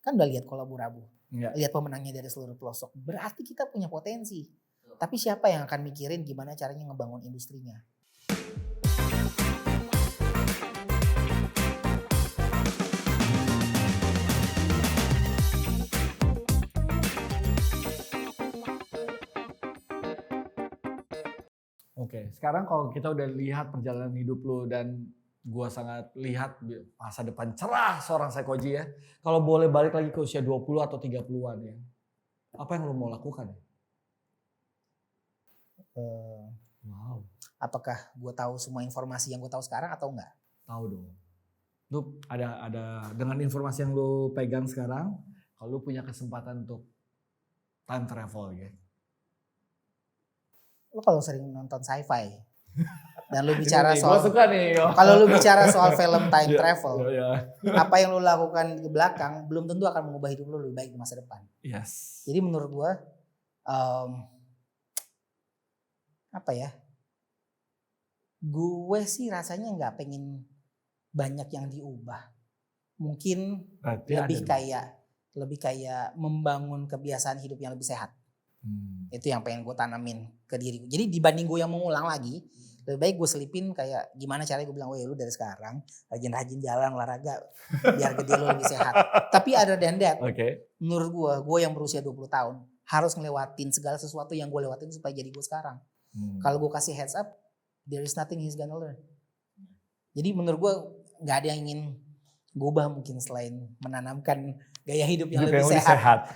Kan udah lihat kolaborabu. Iya. Lihat pemenangnya dari seluruh pelosok. Berarti kita punya potensi. Tapi siapa yang akan mikirin gimana caranya ngebangun industrinya? Oke, sekarang kalau kita udah lihat perjalanan hidup lu dan gua sangat lihat masa depan cerah seorang Sekoji ya. Kalau boleh balik lagi ke usia 20 atau 30-an ya. Apa yang lu mau lakukan? Wow. Apakah gue tahu semua informasi yang gue tahu sekarang atau enggak? Tahu dong. Lu ada dengan informasi yang lu pegang sekarang, kalau lu punya kesempatan untuk time travel ya. Lu kalau sering nonton sci-fi dan lu bicara Ini, soal gua suka nih. kalau lu bicara soal film time travel, Yeah. apa yang lu lakukan di belakang belum tentu akan mengubah hidup lu lebih baik di masa depan. Yes. Jadi menurut gue apa ya? Gue sih rasanya nggak pengen banyak yang diubah. Mungkin lebih kayak membangun kebiasaan hidup yang lebih sehat. Itu yang pengen gue tanamin ke diri gue. Jadi dibanding gue yang mengulang lagi, lebih baik gue selipin kayak gimana caranya gue bilang, weh lu dari sekarang rajin-rajin jalan olahraga biar gede lu lebih sehat. Tapi other than that, menurut gue yang berusia 20 tahun harus ngelewatin segala sesuatu yang gue lewatin supaya jadi gue sekarang. Kalau gue kasih heads up, there is nothing he's gonna learn. Jadi menurut gue gak ada yang ingin gue ubah mungkin selain menanamkan gaya hidup yang lebih sehat.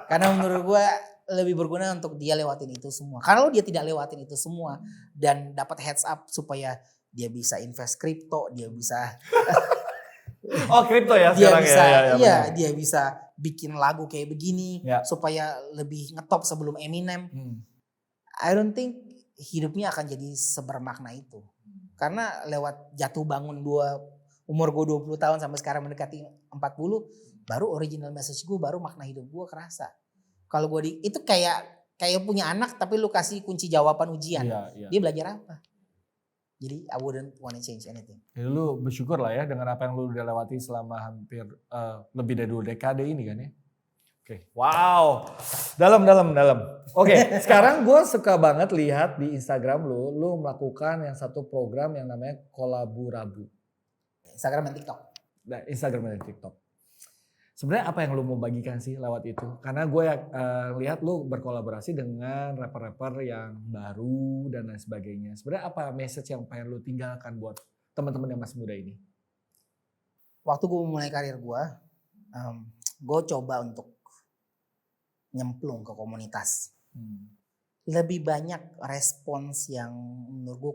Karena menurut gue lebih berguna untuk dia lewatin itu semua. Kalau dia tidak lewatin itu semua dan dapat heads up supaya dia bisa invest kripto, dia bisa kripto ya dia sekarang bisa, ya. Dia bisa bikin lagu kayak begini supaya lebih ngetop sebelum Eminem. I don't think hidupnya akan jadi sebermakna itu. Karena lewat jatuh bangun umur gue 20 tahun sampai sekarang mendekati 40, baru original message gue, baru makna hidup gue kerasa. Kalau gue itu kayak punya anak tapi lu kasih kunci jawaban ujian. Dia belajar apa? Jadi I wouldn't wanna change anything. Jadi lu bersyukur lah ya dengan apa yang lu udah lewati selama hampir lebih dari 2 dekade ini kan ya. Oke. Wow. Dalam. Oke, sekarang gue suka banget lihat di Instagram lu melakukan yang satu program yang namanya Kolaborabu. Instagram dan TikTok. Nah, Instagram dan TikTok. Sebenarnya apa yang lu mau bagikan sih lewat itu? Karena gue lihat lu berkolaborasi dengan rapper-rapper yang baru dan lain sebagainya. Sebenarnya apa message yang pengen lu tinggalkan buat teman-teman yang masih muda ini? Waktu gue mulai karir gue coba untuk nyemplung ke komunitas. Lebih banyak respons yang menurut gue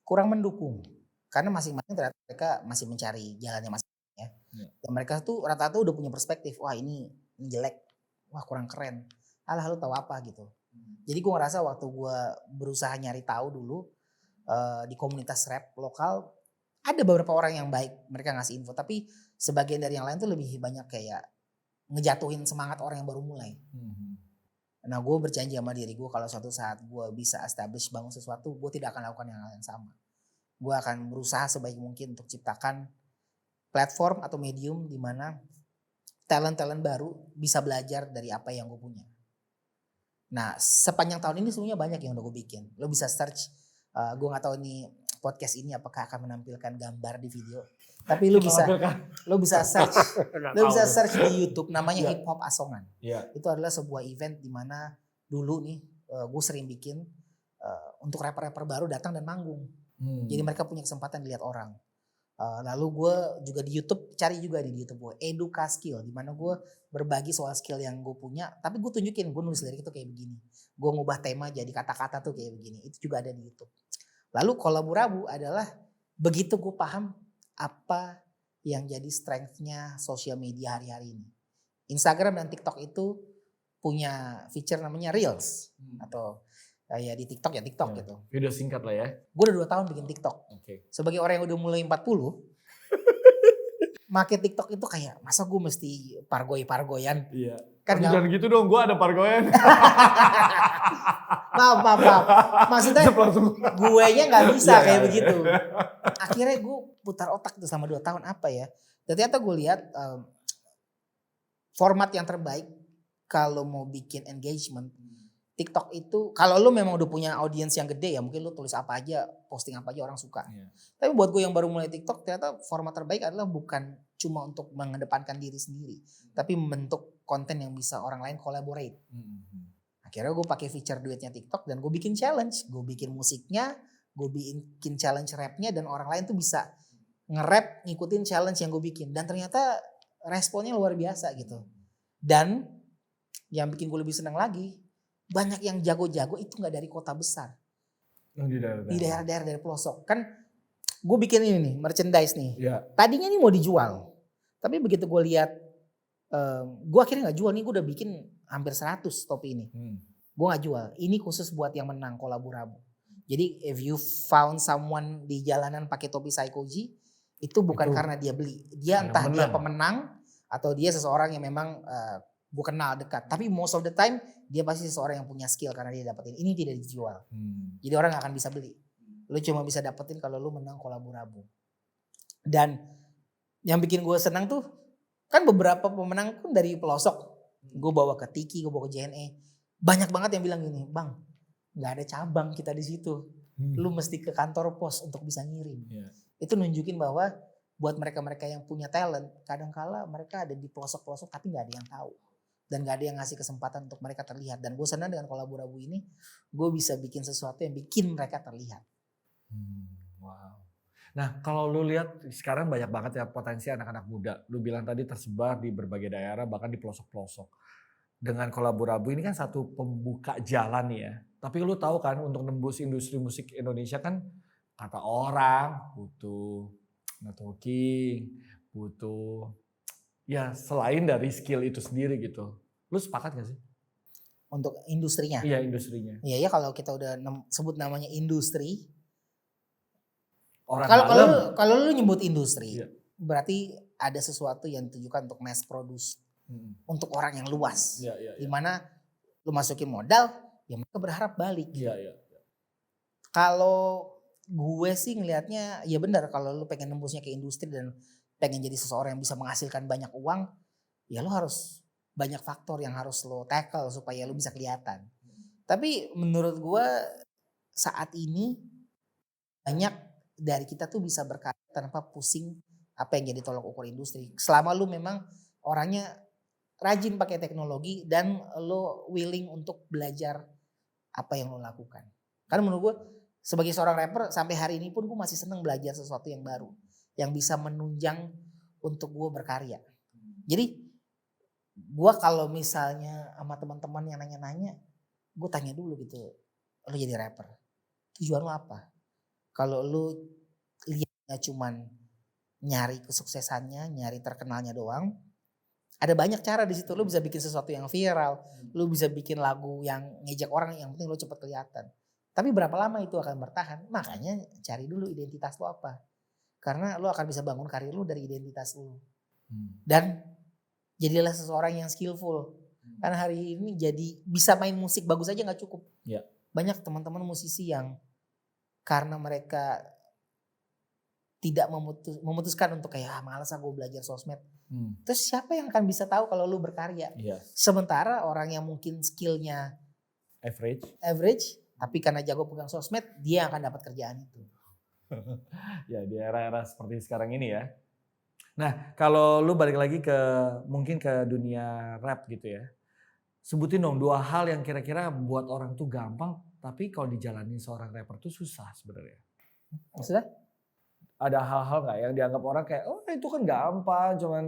kurang mendukung. Karena masing-masing ternyata mereka masih mencari jalannya masing-masing ya. Dan mereka tuh rata-rata udah punya perspektif, wah ini jelek, wah kurang keren. Alah lu tahu apa gitu. Jadi gue ngerasa waktu gue berusaha nyari tahu dulu di komunitas rap lokal, ada beberapa orang yang baik, mereka ngasih info. Tapi sebagian dari yang lain tuh lebih banyak kayak ngejatuhin semangat orang yang baru mulai. Nah gue berjanji sama diri gue kalau suatu saat gue bisa establish bangun sesuatu, gue tidak akan lakukan yang sama. Gue akan berusaha sebaik mungkin untuk ciptakan platform atau medium di mana talent-talent baru bisa belajar dari apa yang gue punya. Nah sepanjang tahun ini semuanya banyak yang udah gue bikin. Lo bisa search, gue gak tahu ini podcast ini apakah akan menampilkan gambar di video. Tapi lo bisa search di YouTube namanya Hip Hop Asongan. Itu adalah sebuah event di mana dulu nih gue sering bikin untuk rapper-rapper baru datang dan manggung. Jadi mereka punya kesempatan dilihat orang. Lalu gue juga di YouTube cari juga di YouTube gue Eduka Skill, di mana gue berbagi soal skill yang gue punya. Tapi gue tunjukin gue nulis lirik itu kayak begini. Gue ngubah tema jadi kata-kata tuh kayak begini. Itu juga ada di YouTube. Lalu Kolaborabu adalah begitu gue paham apa yang jadi strength-nya sosial media hari-hari ini. Instagram dan TikTok itu punya feature namanya Reels atau ya di TikTok ya TikTok gitu. Video singkat lah ya. Gue udah 2 tahun bikin TikTok. Sebagai orang yang udah mulai 40, make TikTok itu kayak masa gue mesti pargoy-pargoyan. Iya. Kan jangan gitu dong, gue ada pargoyan. Maaf. Maksudnya gue nya gak bisa kayak begitu. Akhirnya gue putar otak itu selama 2 tahun apa ya. Dan ternyata gue lihat format yang terbaik kalau mau bikin engagement. TikTok itu kalau lu memang udah punya audiens yang gede ya mungkin lu tulis apa aja, posting apa aja orang suka. Tapi buat gue yang baru mulai TikTok ternyata format terbaik adalah bukan cuma untuk mengedepankan diri sendiri, tapi membentuk konten yang bisa orang lain collaborate. Akhirnya gue pakai feature duetnya TikTok dan gue bikin challenge, gue bikin musiknya, gue bikin challenge rapnya dan orang lain tuh bisa nge-rap ngikutin challenge yang gue bikin dan ternyata responnya luar biasa gitu. Dan yang bikin gue lebih senang lagi, banyak yang jago-jago itu nggak dari kota besar, di daerah-daerah dari pelosok. Kan gue bikin ini nih merchandise nih. Tadinya nih mau dijual, tapi begitu gue lihat, gue akhirnya nggak jual nih. Gue udah bikin hampir 100 topi ini. Gue nggak jual. Ini khusus buat yang menang Kolaburabu. Jadi if you found someone di jalanan pakai topi Saikoji, itu bukan karena dia beli. Dia entah dia pemenang atau dia seseorang yang memang gue kenal dekat. Tapi most of the time dia pasti seseorang yang punya skill karena dia dapetin. Ini tidak dijual. Jadi orang gak akan bisa beli. Lu cuma bisa dapetin kalau lu menang Kolaburabu. Dan yang bikin gue senang tuh kan beberapa pemenang pun dari pelosok. Gue bawa ke Tiki, gue bawa ke JNE. Banyak banget yang bilang gini, bang gak ada cabang kita di situ. Lu mesti ke kantor pos untuk bisa ngirim. Itu nunjukin bahwa buat mereka-mereka yang punya talent, kadang-kala mereka ada di pelosok-pelosok tapi gak ada yang tahu. Dan gak ada yang ngasih kesempatan untuk mereka terlihat. Dan gue senang dengan Kolaburabu ini, gue bisa bikin sesuatu yang bikin mereka terlihat. Wow. Nah kalau lu lihat sekarang banyak banget ya potensi anak-anak muda. Lu bilang tadi tersebar di berbagai daerah, bahkan di pelosok-pelosok. Dengan Kolaburabu ini kan satu pembuka jalan nih ya. Tapi lu tahu kan untuk nembus industri musik Indonesia kan kata orang butuh networking, butuh ya selain dari skill itu sendiri gitu. Lu sepakat gak sih? Untuk industrinya? Iya industrinya. Iya ya kalau kita udah sebut namanya industri. Kalau lu nyebut industri, berarti ada sesuatu yang ditujukan untuk mass produce. Untuk orang yang luas. Dimana lu masukin modal, ya mereka berharap balik. Kalau gue sih ngelihatnya ya benar kalau lu pengen nembusnya ke industri dan pengen jadi seseorang yang bisa menghasilkan banyak uang, ya lu harus banyak faktor yang harus lo tackle supaya lu bisa kelihatan. Tapi menurut gue saat ini banyak dari kita tuh bisa berkarya tanpa pusing apa yang jadi tolak ukur industri. Selama lu memang orangnya rajin pakai teknologi dan lo willing untuk belajar apa yang lo lakukan. Karena menurut gue sebagai seorang rapper sampai hari ini pun gue masih seneng belajar sesuatu yang baru. Yang bisa menunjang untuk gue berkarya. Jadi gue kalau misalnya sama teman-teman yang nanya-nanya, gue tanya dulu gitu, lo jadi rapper, tujuan lo apa? Kalau lo lihatnya cuman nyari kesuksesannya, nyari terkenalnya doang, ada banyak cara di situ. Lo bisa bikin sesuatu yang viral, lo bisa bikin lagu yang ngejek orang, yang penting lo cepet kelihatan. Tapi berapa lama itu akan bertahan? Makanya cari dulu identitas lo apa. Karena lo akan bisa bangun karir lo dari identitas lo. Dan jadilah seseorang yang skillful. Karena hari ini jadi bisa main musik bagus aja gak cukup. Banyak teman-teman musisi yang karena mereka tidak memutuskan untuk kayak malas aku belajar sosmed. Terus siapa yang akan bisa tahu kalau lu berkarya? Sementara orang yang mungkin skillnya average, tapi karena jago pegang sosmed, dia akan dapat kerjaan itu. Ya di era-era seperti sekarang ini ya. Nah kalau lu balik lagi ke mungkin ke dunia rap gitu ya. Sebutin dong 2 hal yang kira-kira buat orang tuh gampang, tapi kalau dijalanin seorang rapper tuh susah sebenarnya. Maksudnya? Ada hal-hal gak yang dianggap orang kayak oh itu kan gampang cuman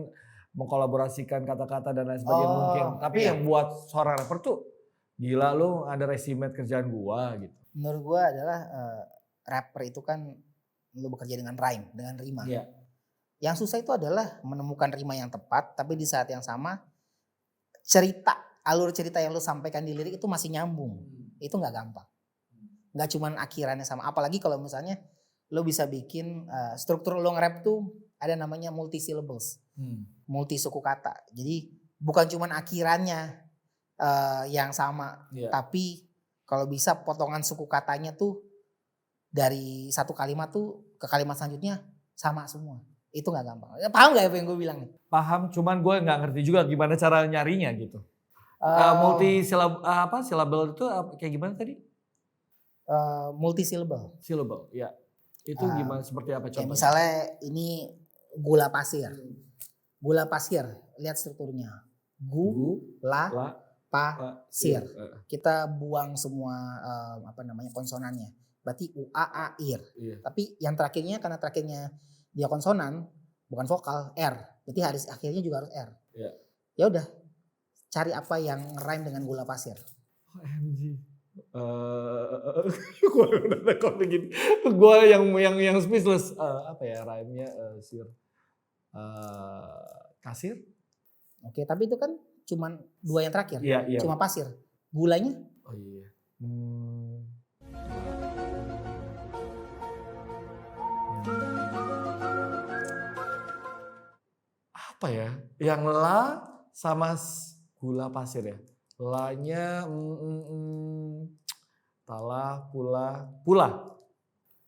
mengkolaborasikan kata-kata dan lain sebagainya mungkin. Tapi yang buat seorang rapper tuh gila lu ada resume kerjaan gua gitu. Menurut gua adalah rapper itu kan lu bekerja dengan rhyme, dengan rima. Yang susah itu adalah menemukan rima yang tepat tapi di saat yang sama alur cerita yang lu sampaikan di lirik itu masih nyambung. Itu gak gampang. Gak cuman akhirannya sama. Apalagi kalau misalnya lo bisa bikin struktur lo nge-rap tuh ada namanya multi syllables. Multi suku kata. Jadi bukan cuman akhirannya yang sama. Tapi kalau bisa potongan suku katanya tuh dari satu kalimat tuh ke kalimat selanjutnya sama semua. Itu nggak gampang. Paham nggak apa yang gue bilang nih? Paham, cuman gue nggak ngerti juga gimana cara nyarinya gitu. Syllable itu kayak gimana tadi? Multisyllable. Syllable, ya. Itu gimana, seperti apa Kayak contohnya? misalnya ini gula pasir. Gula pasir, lihat strukturnya. Gula pasir. Kita buang semua konsonannya. Berarti air. Iya. Tapi yang terakhirnya karena terakhirnya dia konsonan, bukan vokal, R. Berarti akhirnya juga harus R. Iya. Ya udah, cari apa yang rhyme dengan gula pasir. OMG. Gue udah rekod begini. Gue yang speechless. Apa ya rhyme-nya? Kasir? Oke, tapi itu kan cuman 2 yang terakhir. Iya. Cuma pasir. Gulanya? Oh iya. Apa ya? Yang la sama gula pasir ya. La-nya pula.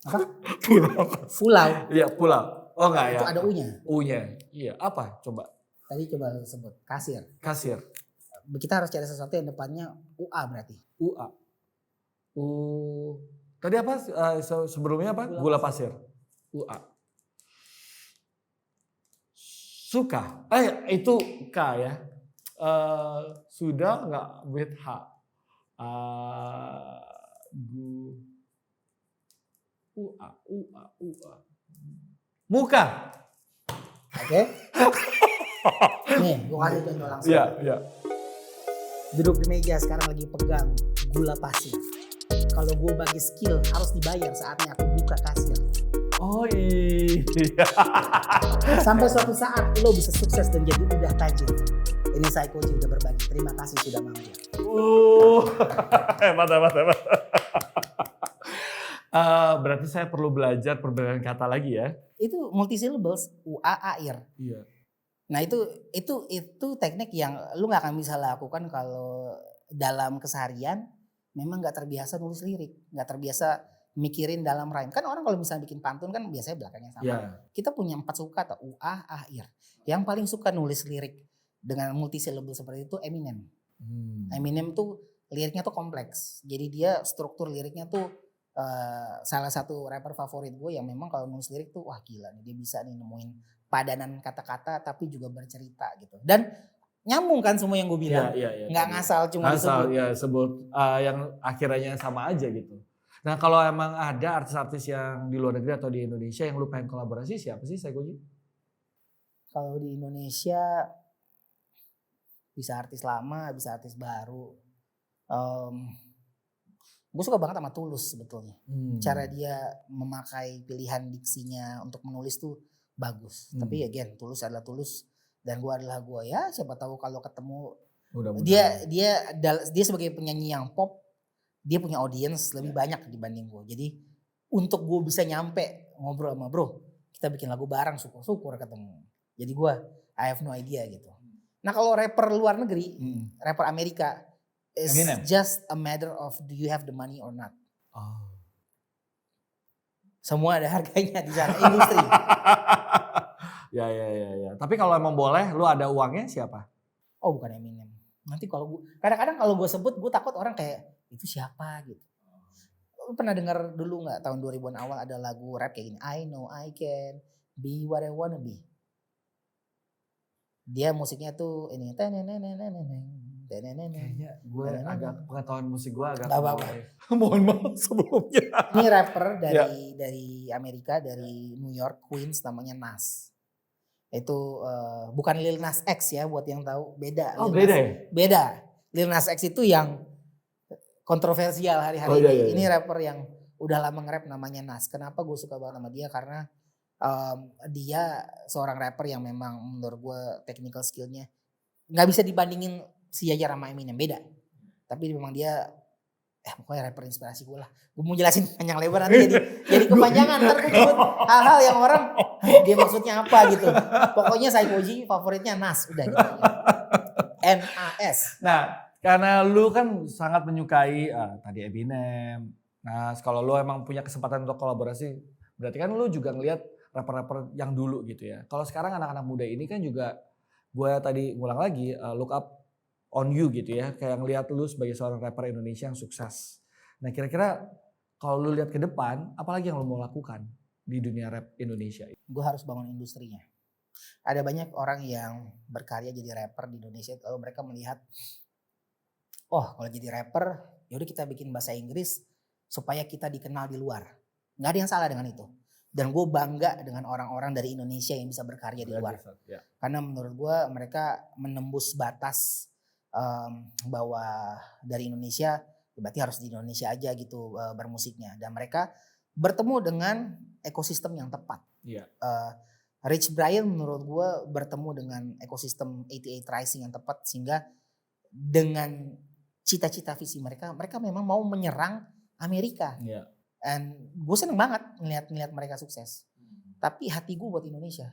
Apa? Pulau. Pulau. Iya, pulau. Oh enggak ya. Itu ada U-nya. U-nya. Iya, apa? Coba. Tadi coba sebut kasir. Kasir. Kita harus cari sesuatu yang depannya UA berarti. UA. Tadi apa sebelumnya apa? Gula pasir. UA. Suka. Itu K ya. Sudah enggak with H. UA. Muka. Oke. Nih, gue kasih contoh langsung. Iya. Duduk di meja sekarang lagi pegang gula pasir. Kalau gue bagi skill harus dibayar saatnya aku buka kasir. Oh iya. Sampai suatu saat lo bisa sukses dan jadi udah tajir. Ini Psychoji udah berbagi. Terima kasih sudah mampir. Hebat. Berarti saya perlu belajar perbedaan kata lagi ya. Itu multisyllables, air. Iya. Nah itu teknik yang lu nggak akan bisa lakukan kalau dalam keseharian memang nggak terbiasa nulis lirik, nggak terbiasa mikirin dalam rhyme. Kan orang kalau misalnya bikin pantun kan biasanya belakangnya sama. Yeah. Kita punya 4 suku kata air. Yang paling suka nulis lirik dengan multisyllable seperti itu Eminem. Eminem tuh liriknya tuh kompleks. Jadi dia struktur liriknya tuh salah satu rapper favorit gue yang memang kalau nulis lirik tuh wah gila nih dia bisa nih nemuin padanan kata-kata tapi juga bercerita gitu. Dan nyambung kan semua yang gue bilang. Iya. Nggak ngasal cuma disebut. Ya sebut yang akhirnya sama aja gitu. Nah kalau emang ada artis-artis yang di luar negeri atau di Indonesia yang lu pengen kolaborasi siapa sih Psychoji? Kalau di Indonesia bisa artis lama, bisa artis baru. Gue suka banget sama Tulus sebetulnya. Cara dia memakai pilihan diksinya untuk menulis tuh bagus. Tapi again Tulus adalah Tulus dan gue adalah gue ya. Siapa tahu kalau ketemu dia sebagai penyanyi yang pop dia punya audience lebih banyak dibanding gue. Jadi untuk gue bisa nyampe ngobrol sama bro kita bikin lagu bareng syukur ketemu. Jadi gue I have no idea gitu. Nah kalau rapper luar negeri, rapper Amerika it's just a matter of do you have the money or not. Semua ada harganya di sana industri. Ya. Tapi kalau emang boleh, lu ada uangnya siapa? Oh bukan Eminem. Nanti kalau kadang-kadang kalau gue sebut, gue takut orang kayak itu siapa gitu. Lu pernah dengar dulu nggak tahun 2000-an awal ada lagu rap kayak gini? I know I can be what I wanna be. Dia musiknya tuh ini. Kayaknya gue agak pengetahuan musik gue agak. Gak apa-apa. Mohon maaf sebelumnya. Ini rapper dari Amerika, dari New York, Queens, namanya Nas. Itu bukan Lil Nas X ya buat yang tahu, beda. Oh beda ya? Beda. Lil Nas X itu yang kontroversial hari-hari ini. Ini rapper yang udah lama nge-rap namanya Nas. Kenapa gue suka banget sama dia? Karena dia seorang rapper yang memang menurut gue technical skillnya nggak bisa dibandingin si Yaya sama Eminem, beda. Tapi memang dia pokoknya rapper inspirasi gue lah. Gue mau jelasin panjang lebar nanti jadi kepanjangan. Ntar gue sebut hal-hal yang orang dia maksudnya apa gitu. Pokoknya Psychoji favoritnya Nas, udah gitu aja. N-A-S. Nah karena lu kan sangat menyukai tadi Eminem. Nah kalau lu emang punya kesempatan untuk kolaborasi berarti kan lu juga ngelihat rapper-rapper yang dulu gitu ya. Kalau sekarang anak-anak muda ini kan juga gue tadi ngulang lagi look up on you gitu ya, kayak ngelihat lu sebagai seorang rapper Indonesia yang sukses. Nah kira-kira kalau lu lihat ke depan, apalagi yang lu mau lakukan di dunia rap Indonesia? Gue harus bangun industrinya. Ada banyak orang yang berkarya jadi rapper di Indonesia, lalu mereka melihat, oh kalau jadi rapper, yaudah kita bikin bahasa Inggris supaya kita dikenal di luar. Nggak ada yang salah dengan itu. Dan gue bangga dengan orang-orang dari Indonesia yang bisa berkarya di luar. Ya. Karena menurut gue mereka menembus batas bahwa dari Indonesia, berarti harus di Indonesia aja gitu bermusiknya. Dan mereka bertemu dengan ekosistem yang tepat. Iya. Rich Brian menurut gue bertemu dengan ekosistem 88 Rising yang tepat, sehingga dengan cita-cita visi mereka memang mau menyerang Amerika. Iya. And gue seneng banget ngeliat mereka sukses. Tapi hati gue buat Indonesia.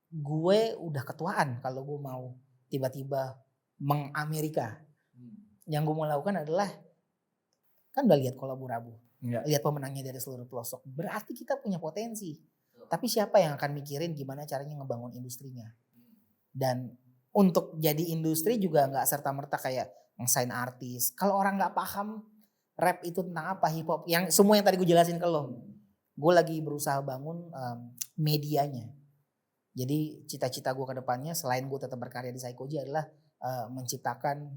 Gue udah ketuaan kalau gue mau tiba-tiba mengamerika. Yang gue mau lakukan adalah, kan udah lihat kolaborabu. Iya. Lihat pemenangnya dari seluruh pelosok. Berarti kita punya potensi. Tapi siapa yang akan mikirin gimana caranya ngebangun industrinya. Dan untuk jadi industri juga gak serta-merta kayak nge-sign artis. Kalau orang gak paham rap itu tentang apa, hip hop, yang semua yang tadi gue jelasin ke lo, gue lagi berusaha bangun medianya. Jadi cita-cita gue ke depannya selain gue tetap berkarya di Saikoji adalah menciptakan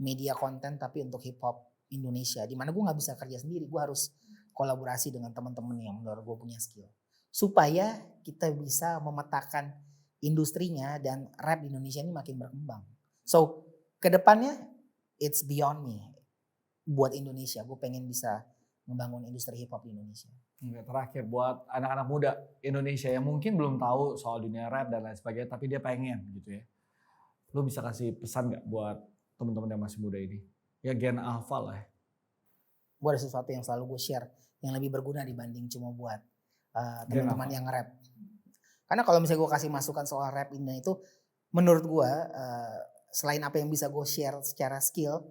media konten tapi untuk hip hop Indonesia. Dimana gue nggak bisa kerja sendiri, gue harus kolaborasi dengan teman-teman yang menurut gue punya skill, supaya kita bisa memetakan industrinya dan rap di Indonesia ini makin berkembang. So ke depannya it's beyond me. Buat Indonesia, gue pengen bisa membangun industri hip hop di Indonesia. Terakhir buat anak-anak muda Indonesia yang mungkin belum tahu soal dunia rap dan lain sebagainya, tapi dia pengen gitu ya. Lu bisa kasih pesan gak buat teman-teman yang masih muda ini? Ya gen alpha lah ya. Gue ada sesuatu yang selalu gue share yang lebih berguna dibanding cuma buat teman-teman yang rap. Karena kalau misalnya gue kasih masukan soal rap ini itu, menurut gue selain apa yang bisa gue share secara skill,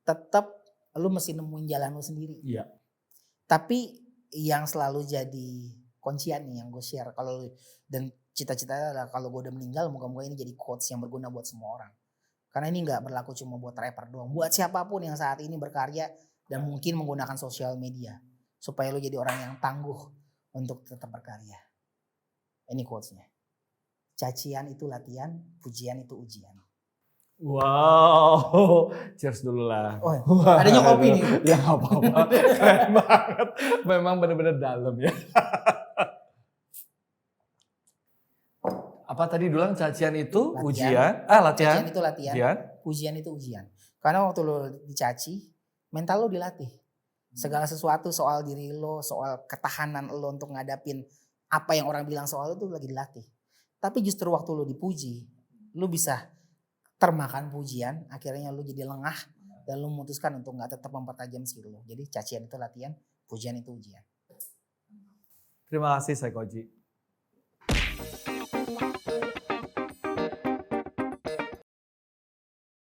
tetap lu mesti nemuin jalan lu sendiri. Iya. Tapi yang selalu jadi kuncian nih yang gue share, kalau dan cita-cita adalah kalau gue udah meninggal, moga-moga ini jadi quotes yang berguna buat semua orang. Karena ini nggak berlaku cuma buat rapper doang, buat siapapun yang saat ini berkarya dan mungkin menggunakan sosial media, supaya lu jadi orang yang tangguh untuk tetap berkarya. Ini quotesnya. Cacian itu latihan, pujian itu ujian. Wow, cheers dulu lah. Oh, adanya kopi nih. Ya gak apa-apa, keren banget. Memang bener-bener dalam ya. Apa tadi bilang cacian itu Latihan. ujian? Latihan. Cacian itu latihan, Ujian. pujian itu ujian. Karena waktu lo dicaci, mental lo dilatih. Segala sesuatu soal diri lo, soal ketahanan lo untuk ngadapin apa yang orang bilang soal lo tuh lagi dilatih. Tapi justru waktu lo dipuji, lo bisa termakan pujian, akhirnya lu jadi lengah dan lu memutuskan untuk nggak tetap mempertajam skill lu. Jadi cacian itu latihan, pujian itu ujian. Terima kasih Saikoji.